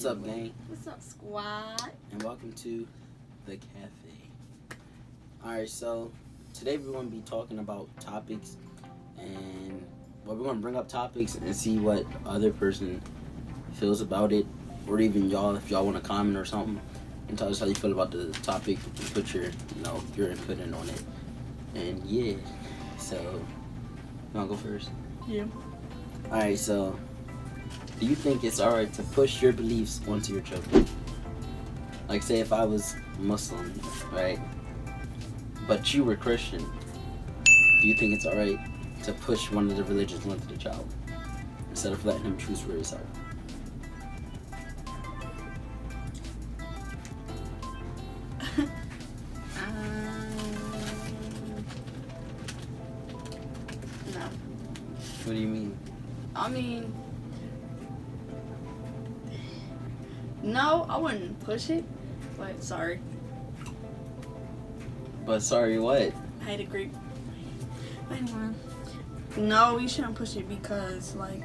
What's up, gang? What's up, squad? And welcome to the cafe. Alright, so today we're going to be talking about topics, and we're going to bring up topics and see what other person feels about it, or even y'all, if y'all want to comment or something, and tell us how you feel about the topic, and put your input in on it. And yeah, so you want to go first? Yeah. Alright, so do you think it's alright to push your beliefs onto your children? Like, say if I was Muslim, right? But you were Christian, do you think it's alright to push one of the religions onto the child instead of letting him choose for himself? No. What do you mean? I mean, no, I wouldn't push it, but sorry. But sorry, what? I had a great. Anyway, no, we shouldn't push it because, like,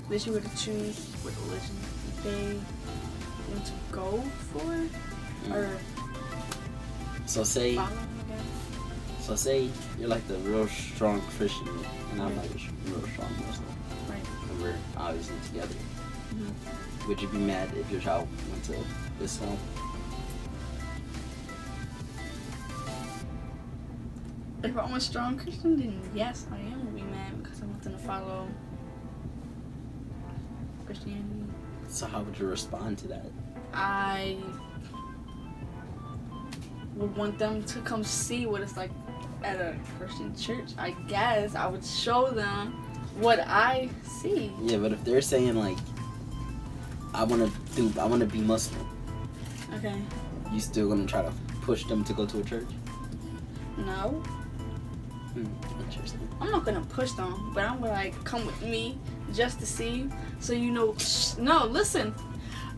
they should be able to choose what religion they want to go for or So say, follow, I guess. so say you're like the real strong Christian, and I'm like a real strong Muslim, Right. and we're obviously together. Mhm. Would you be mad if your child went to Islam? If I'm a strong Christian, then yes, I am gonna be mad because I want them to follow Christianity. So how would you respond to that? I would want them to come see what it's like at a Christian church. I guess I would show them what I see. Yeah, but if they're saying like, I want to be Muslim, Okay. you still gonna try to push them to go to a church? No, Interesting. I'm not gonna push them, but I'm gonna like come with me just to see, so you know. No, listen.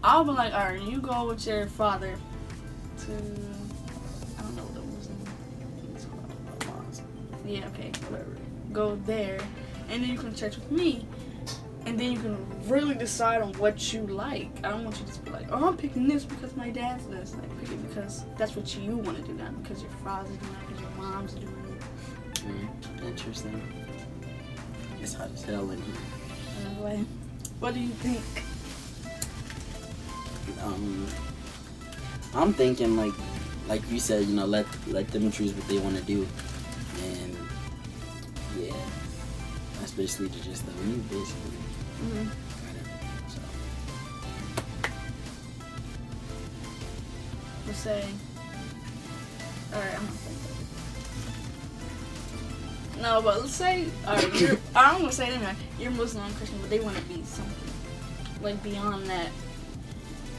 I'll be like, all right, you go with your father to, I don't know what it was. Yeah, okay, whatever. Go there, and then you can church with me, and then you can really decide on what you like. I don't want you to just be like, oh, I'm picking this because my dad's this. Like, pick it because that's what you want to do, not because your father's doing it, because your mom's doing it. Interesting. It's hot as hell in here. Anyway, what do you think? I'm thinking like you said, let them choose what they want to do, and yeah, that's basically the gist of me, basically. Mm-hmm. So. Let's say, alright, I'm not saying that. No, but let's say, alright, I'm gonna say it anyway. You're Muslim and Christian, but they want to be something like beyond that.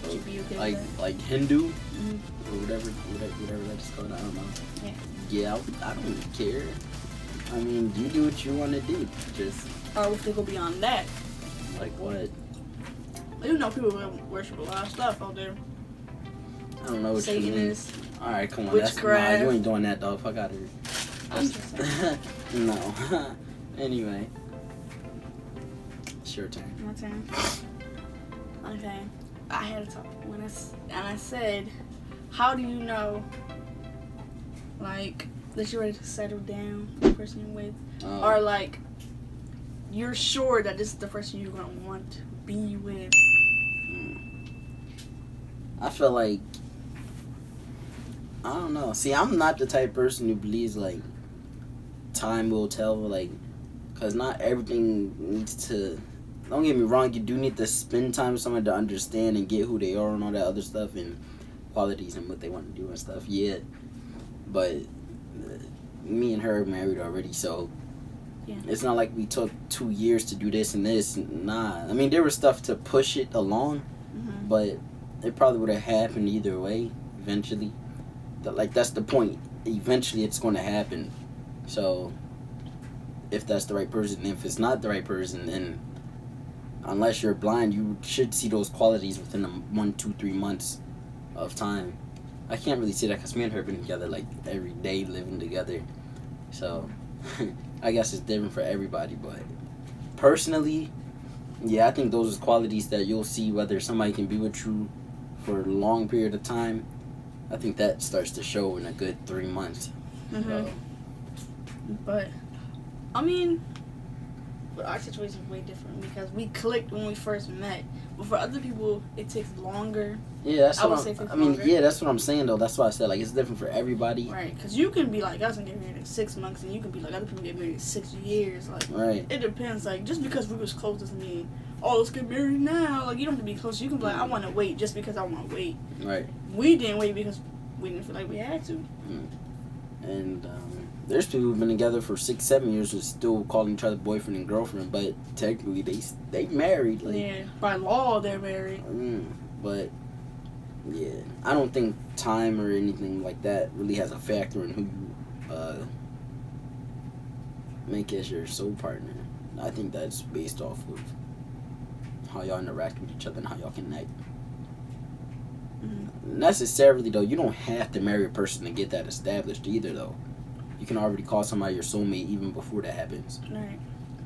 Would you be okay with that? Like Hindu, Mm-hmm. or whatever that's called. I don't know. Yeah. Yeah, I don't care. I mean, you do what you want to do. Just Or if they go beyond that. like what? You know, people worship a lot of stuff out there. I don't know what you mean. Satanist. All right, come on. Witchcraft. You ain't doing that, though. Fuck out of here. I'm just saying. No. Anyway, it's your turn. My turn. Okay. I had a talk and I said, how do you know, like, that you're ready to settle down with the person you're with? Or, like, you're sure that this is the person you're going to want to be with? I feel like, I don't know. See, I'm not the type of person who believes, like, time will tell, like, because not everything needs to, don't get me wrong, you do need to spend time with someone to understand and get who they are and all that other stuff and qualities and what they want to do and stuff, yeah. But me and her are married already, so Yeah. it's not like we took 2 years to do this and this. Nah. I mean, there was stuff to push it along, Mm-hmm. but it probably would have happened either way eventually. That's the point. Eventually it's going to happen. So if that's the right person, if it's not the right person, then unless you're blind, you should see those qualities within 1, 2, 3 months of time. I can't really say that because me and her have been together like every day, living together. So I guess it's different for everybody, but personally, Yeah, I think those are qualities that you'll see whether somebody can be with you for a long period of time. I think that starts to show in a good 3 months. Mm-hmm. But I mean, but our situation is way different because we clicked when we first met. But for other people, it takes longer. Yeah, that's I what would say it takes I mean, longer. yeah, that's what I'm saying though. That's why I said like it's different for everybody. Right, because you can be like us and get married in 6 months, and you can be like other people get married in 6 years. Like, Right. it depends. Like, just because we was close doesn't mean, oh, let's get married now. Like, you don't have to be close. You can be like, I want to wait just because I want to wait. Right. We didn't wait because we didn't feel like we had to. And there's people who've been together for 6-7 years who still calling each other boyfriend and girlfriend, but technically they married. Like, Yeah, by law they're married. But yeah, I don't think time or anything like that really has a factor in who you make as your soul partner. I think that's based off of how y'all interact with each other and how y'all connect. Necessarily though, you don't have to marry a person to get that established either though. You can already call somebody your soulmate even before that happens. Right.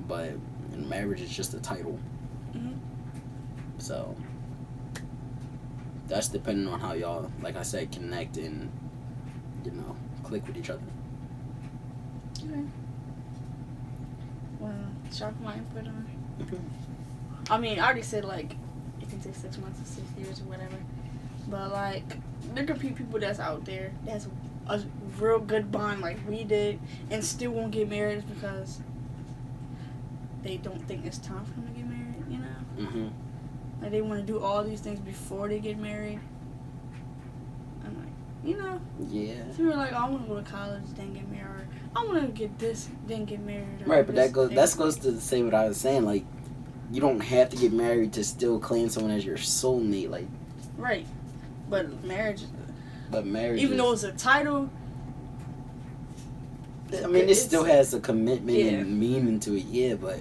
But in marriage, it's just a title. So that's depending on how y'all, like I said, connect and click with each other. Okay. Well, should I put my input on? I mean, I already said like it can take 6 months or 6 years or whatever. But like, there could be people that's out there that's a real good bond like we did and still won't get married because they don't think it's time for them to get married, you know? Like, they want to do all these things before they get married. I'm like, you know? Yeah. If you're like, oh, I want to go to college, then get married. I want to get this, then get married. Right, but that goes to say what I was saying. Like, you don't have to get married to still claim someone as your soulmate. Like, right. But marriage, is, even though it's a title, I mean, it still has a commitment Yeah. and meaning to it. Yeah, but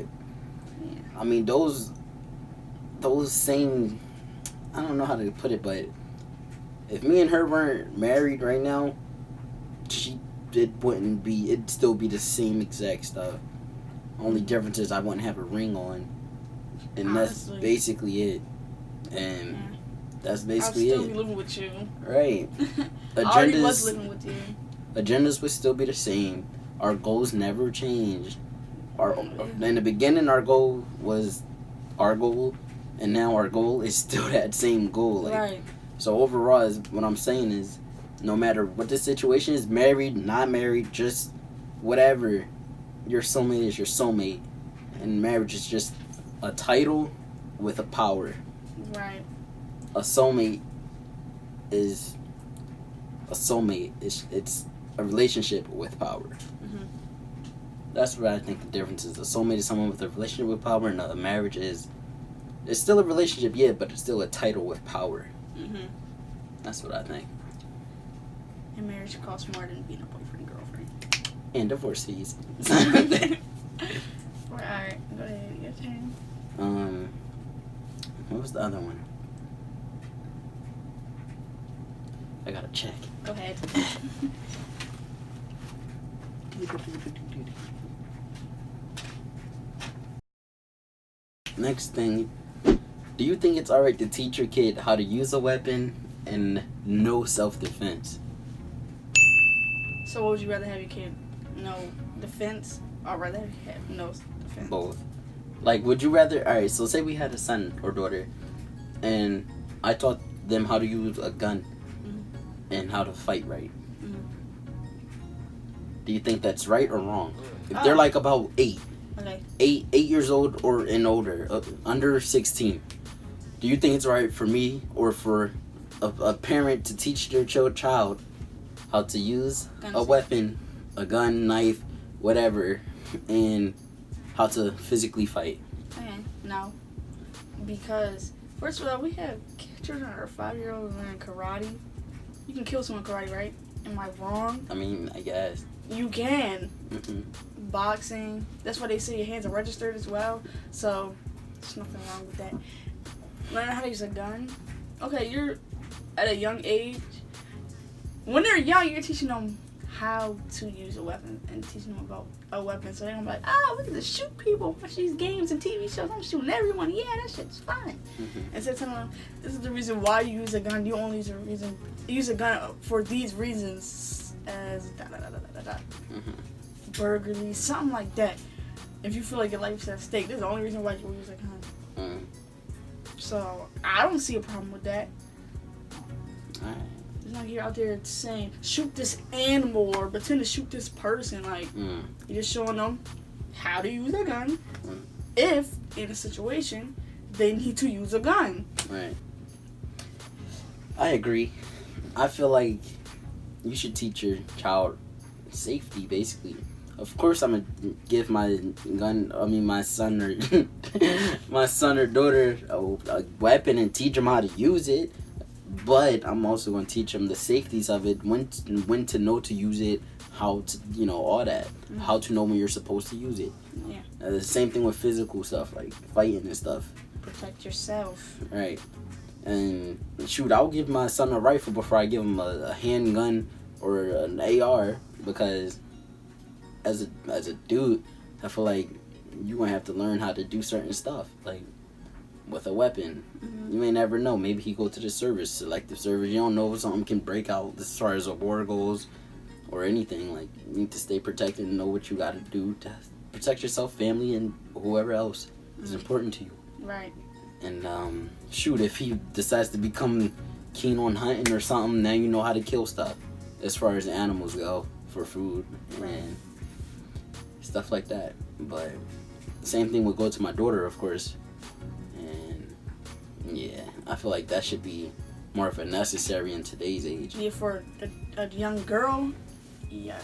I mean, those same, I don't know how to put it, but if me and her weren't married right now, it'd still be the same exact stuff. Only difference is I wouldn't have a ring on, and that's Honestly. basically it. And that's basically I'll still it. be living with you. Right. I already was living with you. Agendas would still be the same. Our goals never changed. In the beginning, our goal was our goal, and now our goal is still that same goal. Like, Right. So overall, what I'm saying is, no matter what the situation is, married, not married, just whatever, your soulmate is your soulmate, and marriage is just a title with a power. Right. A soulmate is a soulmate. It's a relationship with power. That's what I think the difference is. A soulmate is someone with a relationship with power, and a marriage it's still a relationship, yeah, but it's still a title with power. That's what I think. And marriage costs more than being a boyfriend and girlfriend. And divorce fees. Alright, go ahead. Your turn. What was the other one? I gotta check. Go ahead. Next thing, do you think it's alright to teach your kid how to use a weapon and no self-defense? So what would you rather have your kid know defense or rather have no defense? Both. Like, would you rather, alright, so say we had a son or daughter and I taught them how to use a gun and how to fight right. Do you think that's right or wrong? If they're like about 8. Okay. 8 years old or and older, under 16. Do you think it's right for me or for a parent to teach their child how to use a weapon, a gun, knife, whatever, and how to physically fight? Okay. No. Because first of all, we have children that are 5-year-olds learning karate. You can kill someone karate, right? Am I wrong? I mean, I guess. You can. Boxing. That's why they say your hands are registered as well. So there's nothing wrong with that. Learning how to use a gun. Okay, you're at a young age. When they're young, you're teaching them how to use a weapon and teaching them about a weapon. So they're gonna be like, we can just shoot people, watch these games and TV shows. I'm shooting everyone. Yeah, that shit's fine. Instead of telling them, this is the reason why you use a gun. You only use a gun for these reasons, as burglary, something like that. If you feel like your life's at stake, this is the only reason why you use a gun. So I don't see a problem with that. It's like you're out there saying, shoot this animal or pretend to shoot this person. Like, you're just showing them how to use a gun. If, in a situation, they need to use a gun. Right. I agree. I feel like you should teach your child safety, basically. Of course, I'm gonna give my son or daughter a weapon and teach them how to use it. But I'm also going to teach them the safeties of it, when to know to use it, how to, all that. How to know when you're supposed to use it. Yeah. The same thing with physical stuff, like fighting and stuff. Protect yourself. Right. And shoot, I'll give my son a rifle before I give him a handgun or an AR, because as a dude, I feel like you're going to have to learn how to do certain stuff. Like, with a weapon, you may never know. Maybe he go to the service, selective service. You don't know if something can break out as far as a war goes or anything. Like, you need to stay protected and know what you got to do to protect yourself, family, and whoever else is important to you. Right. And shoot, if he decides to become keen on hunting or something, now you know how to kill stuff as far as animals go for food and stuff like that. But same thing would go to my daughter, of course. Yeah, I feel like that should be more of a necessary in today's age. Yeah, for a young girl, yeah.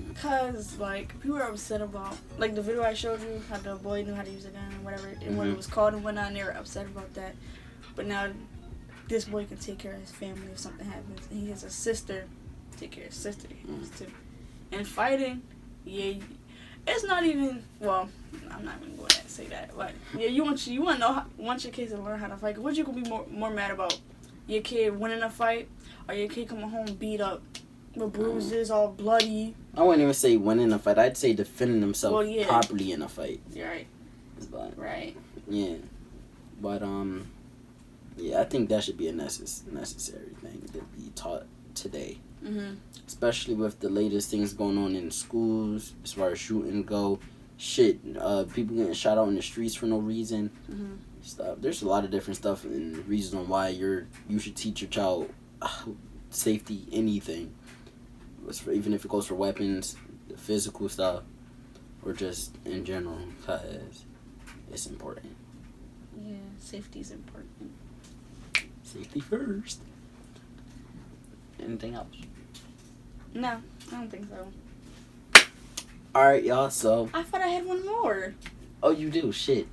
Because, like, people are upset about, like, the video I showed you, how the boy knew how to use a gun or whatever, and when it was called and whatnot, and they were upset about that. But now, this boy can take care of his family if something happens. And he has a sister, take care of his sister, too. And fighting, yeah, it's not even, well, I'm not even going to say that, but yeah, you want to know, want your kids to learn how to fight. What you could be more mad about? Your kid winning a fight, or your kid coming home beat up with bruises, all bloody? I wouldn't even say winning a fight. I'd say defending himself properly in a fight. You're right. But, right. Yeah. But yeah, I think that should be a necessary thing to be taught today. Especially with the latest things going on in schools as far as shooting go. Shit, people getting shot out in the streets for no reason. Stuff. There's a lot of different stuff and reasons on why you should teach your child safety, anything. Even if it goes for weapons, the physical stuff, or just in general, because it's important. Yeah, safety is important. Safety first. Anything else? No, I don't think so. Alright, y'all, so... I thought I had one more. Oh, you do? Shit.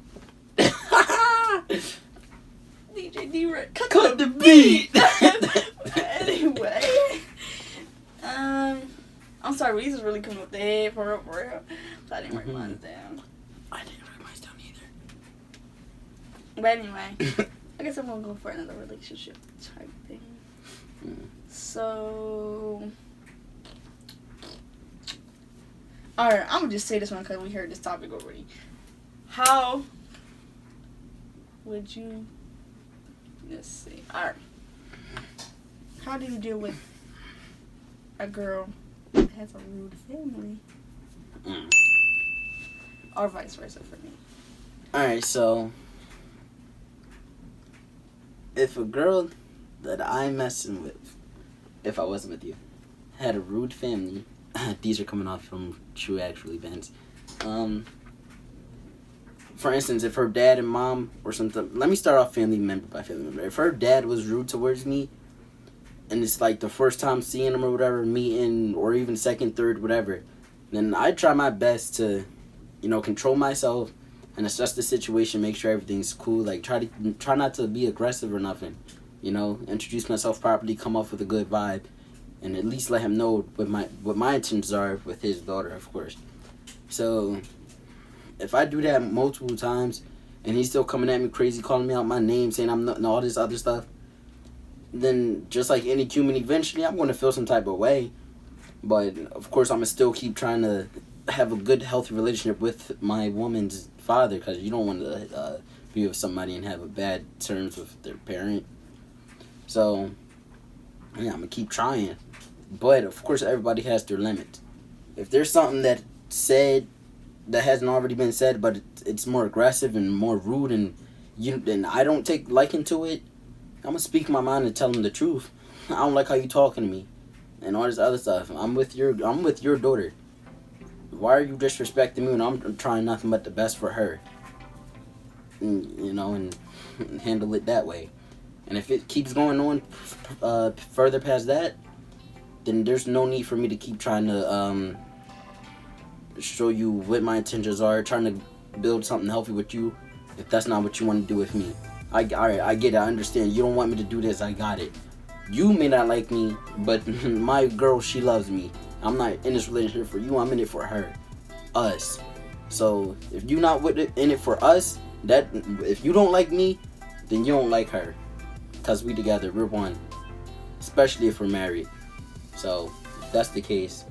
DJ D-Red, cut the beat! Anyway. I'm sorry, these is really coming up the head for real. So I didn't write mine down. I didn't write mine down either. But anyway, I guess I'm gonna go for another relationship type thing. So... Alright, I'm gonna just say this one because we heard this topic already. How would you... Let's see. Alright. How do you deal with a girl that has a rude family? Or vice versa for me. Alright, so... If a girl that I'm messing with, if I wasn't with you, had a rude family... These are coming off from true actual events. For instance, if her dad and mom or something... Let me start off family member by family member. If her dad was rude towards me, and it's like the first time seeing him or whatever, meeting, or even second, third, whatever, then I try my best to, control myself and assess the situation, make sure everything's cool. Like, try not to be aggressive or nothing. Introduce myself properly, come off with a good vibe. And at least let him know what my intentions are with his daughter, of course. So, if I do that multiple times, and he's still coming at me crazy, calling me out my name, saying I'm not, and all this other stuff, then just like any human, eventually I'm going to feel some type of way. But of course, I'ma still keep trying to have a good, healthy relationship with my woman's father, because you don't want to be with somebody and have a bad terms with their parent. So yeah, I'm gonna keep trying. But of course, everybody has their limits. If there's something that said that hasn't already been said, but it's more aggressive and more rude, and I don't take liking to it, I'm gonna speak my mind and tell them the truth. I don't like how you talking to me, and all this other stuff. I'm with your daughter. Why are you disrespecting me when I'm trying nothing but the best for her? And handle it that way. And if it keeps going on further past that, then there's no need for me to keep trying to show you what my intentions are, trying to build something healthy with you, if that's not what you want to do with me. Alright, I get it, I understand. You don't want me to do this, I got it. You may not like me, but my girl, she loves me. I'm not in this relationship for you, I'm in it for her. Us. So, if you're not in it for us, if you don't like me, then you don't like her. Because we together, we're one. Especially if we're married. So, if that's the case,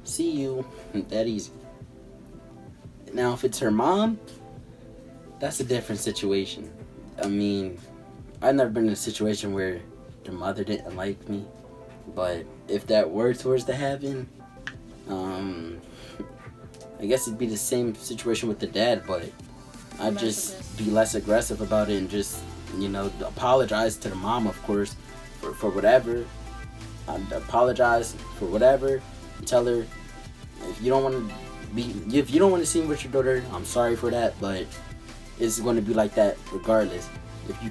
see you. That easy. Now, if it's her mom, that's a different situation. I mean, I've never been in a situation where the mother didn't like me. But if that were towards to happen, I guess it'd be the same situation with the dad, but I'd just be less aggressive about it and just, apologize to the mom, of course, for whatever. I'd apologize for whatever. Tell her, if you don't want to see me with your daughter, I'm sorry for that, but it's going to be like that regardless. If you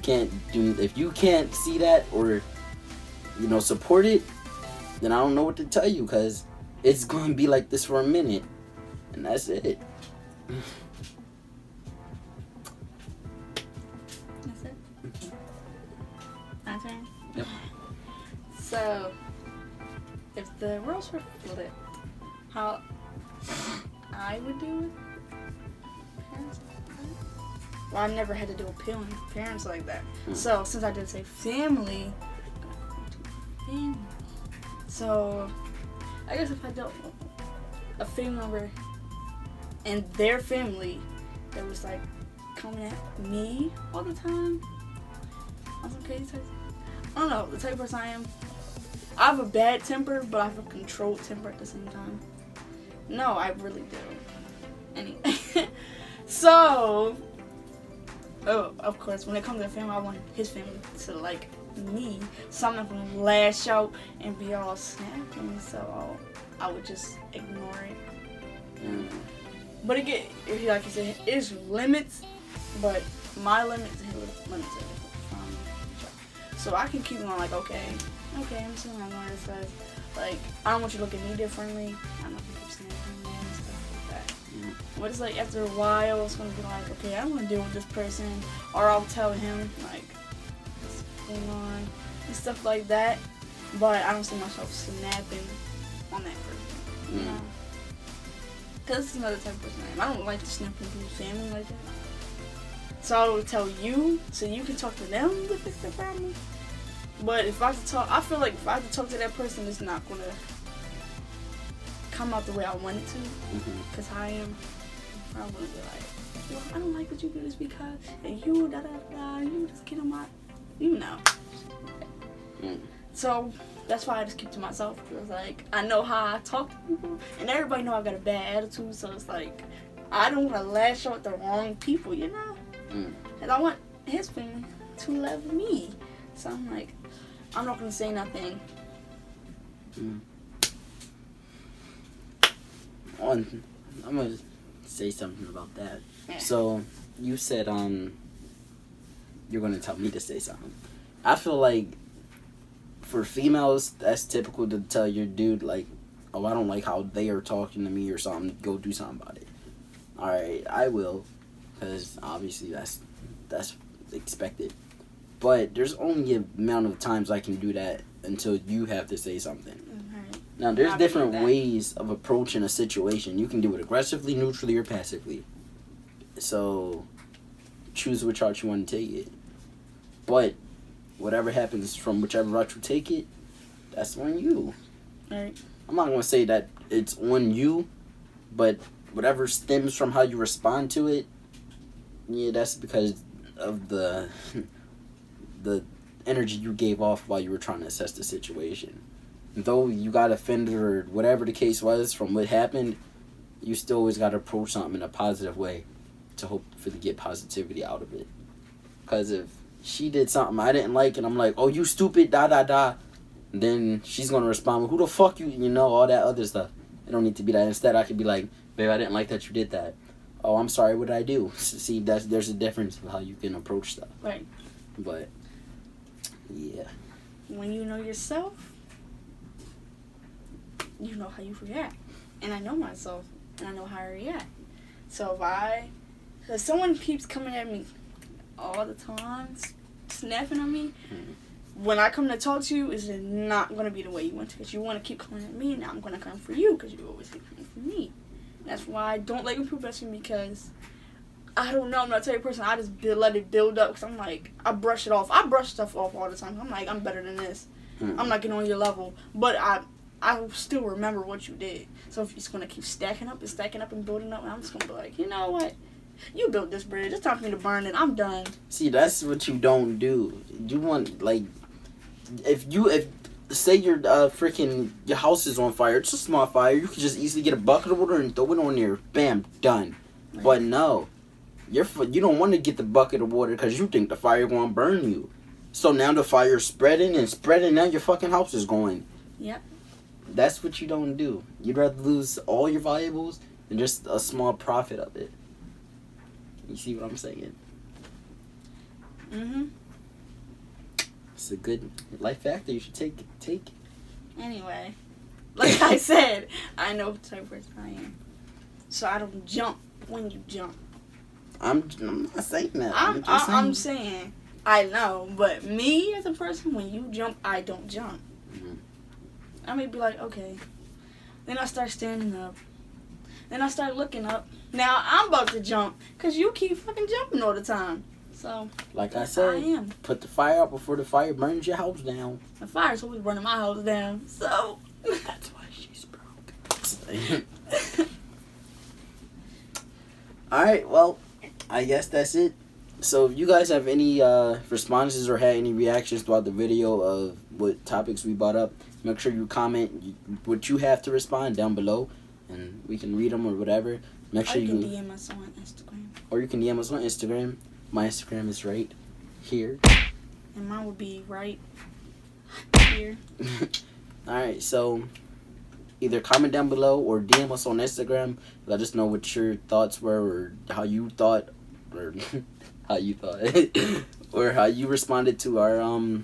can't see that or support it, then I don't know what to tell you, because it's going to be like this for a minute, and that's it. That's it. My turn. Yep. So, if the roles were flipped, how I would do with parents like that? Well, I never had to do with parents like that. So, since I did say family, so I guess if I dealt with a family member and their family that was like coming at me all the time, on some crazy type. I don't know, the type of person I am. I have a bad temper, but I have a controlled temper at the same time. No, I really do. So, of course, when it comes to the family, I want his family to like me. So I'm not going to lash out and be all snapping. So I would just ignore it. But again, like you said, it's limits, but my limits are limits from each other. So I can keep on like, okay, I'm seeing what Lawrence says. Like, I don't want you to look at me differently. I'm not gonna keep snapping me and stuff like that. But it's like after a while, it's gonna be like, okay, I'm gonna deal with this person, or I'll tell him like what's going on and stuff like that. But I don't see myself snapping on that person. Because it's another type of person I am. I don't like to snap on people's family like that. So I would tell you, so you can talk to them to fix the problem. But if I have to talk, I feel like if I have to talk to that person, it's not going to come out the way I want it to. Because I am probably be like, well, I don't like what you do this because, and you, you just get on my, So that's why I just keep to myself, because like I know how I talk to people, and everybody know I got a bad attitude. So it's like I don't want to lash out at the wrong people, and I want his family to love me. So I'm like, I'm not gonna say nothing. I'm gonna say something about that. Yeah. So you said you're gonna tell me to say something. I feel like for females, that's typical to tell your dude, like, oh, I don't like how they are talking to me or something. Go do something about it. All right, I will, because obviously that's expected. But there's only an amount of times I can do that until you have to say something. Right. Now, there's different ways of approaching a situation. You can do it aggressively, neutrally, or passively. So choose which route you want to take it. But whatever happens from whichever route you take it, that's on you. Right. I'm not gonna say that it's on you, but whatever stems from how you respond to it, yeah, that's because of the the energy you gave off while you were trying to assess the situation. Though you got offended or whatever the case was from what happened, you still always got to approach something in a positive way to hope for to get positivity out of it. Because if she did something I didn't like and I'm like, oh, you stupid, da da da, then she's going to respond with, who the fuck you know, all that other stuff. It don't need to be that. Instead, I could be like, babe, I didn't like that you did that. Oh, I'm sorry, what did I do? See, there's a difference of how you can approach stuff. Right. But, yeah. When you know yourself, you know how you react. And I know myself, and I know how I react. So if someone keeps coming at me all the time, snapping at me, when I come to talk to you, it's not going to be the way you want to. Because you want to keep coming at me, and I'm going to come for you, because you always keep coming for me. That's why I don't like when people mess with me, because I don't know, I'm not a type of person, I just let it build up, because I'm like, I brush it off. I brush stuff off all the time. I'm like, I'm better than this. I'm not getting on your level. But I still remember what you did. So if it's going to keep stacking up and building up, I'm just going to be like, you know what? You built this bridge. It's time for me to burn it. I'm done. See, that's what you don't do. You want, like, if say your your house is on fire, it's a small fire, you could just easily get a bucket of water and throw it on there. Bam, done. Right. But no, you don't want to get the bucket of water because you think the fire going to burn you. So now the fire's spreading, now your fucking house is going. Yep. That's what you don't do. You'd rather lose all your valuables than just a small profit of it. You see what I'm saying? Mm-hmm. It's a good life factor. You should take. Anyway, like I said, I know what type of person I am. So I don't jump when you jump. I'm not saying that. I'm saying I know, but me as a person, when you jump, I don't jump. Mm-hmm. I may be like, okay. Then I start standing up. Then I start looking up. Now I'm about to jump because you keep fucking jumping all the time. So, like I said, put the fire out before the fire burns your house down. The fire's always burning my house down. So that's why she's broke. All right, well, I guess that's it. So if you guys have any responses or had any reactions throughout the video of what topics we brought up, make sure you comment what you have to respond down below, and we can read them or whatever. Make sure you can DM us on Instagram. Or you can DM us on Instagram. My Instagram is right here. And mine will be right here. Alright, so either comment down below or DM us on Instagram. Let us know what your thoughts were or how you thought or or how you responded to our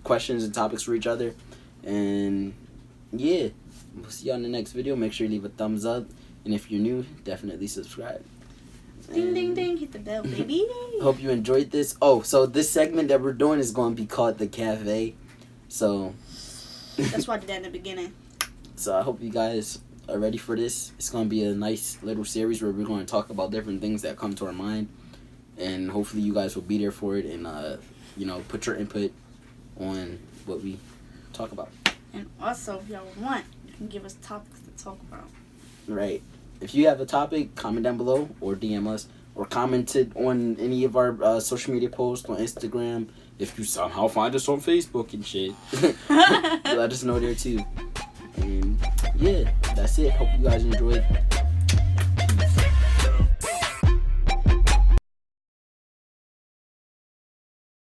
questions and topics for each other. And yeah, we'll see you on the next video. Make sure you leave a thumbs up. And if you're new, definitely subscribe. Ding, ding, ding. Hit the bell, baby. Hope you enjoyed this. Oh, so this segment that we're doing is going to be called The Cafe. So that's why I did that in the beginning. So I hope you guys are ready for this. It's going to be a nice little series where we're going to talk about different things that come to our mind. And hopefully you guys will be there for it and, put your input on what we talk about. And also, if y'all want, you can give us topics to talk about. Right. If you have a topic, comment down below or DM us or comment it on any of our social media posts on Instagram. If you somehow find us on Facebook and shit, let us know there too. And yeah, that's it. Hope you guys enjoyed.